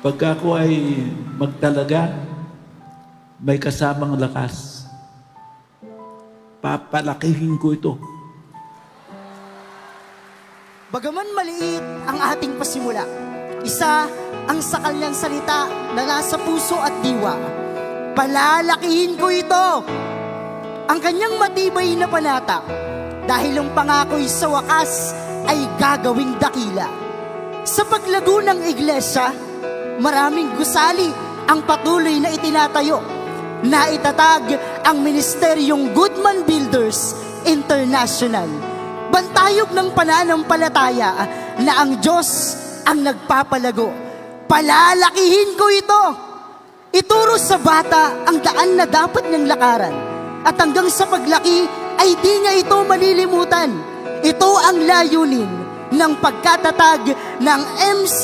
Pagka ako ay magtalaga, may kasamang lakas. Papalakihin ko ito. Bagaman maliit ang ating pasimula, isa ang sakal niyang salita na nasa puso at diwa. Palalakihin ko ito, ang kanyang matibay na panata, dahil ang pangako'y sa wakas ay gagawing dakila. Sa paglago ng iglesia, maraming gusali ang patuloy na itinatayo. Naitatag ang ministeryong Goodman Builders International. Bantayog ng pananampalataya na ang Diyos ang nagpapalago. Palalakihin ko ito. Ituro sa bata ang daan na dapat niyang lakaran. At hanggang sa paglaki ay di niya ito malilimutan. Ito ang layunin ng pagkatatag ng MC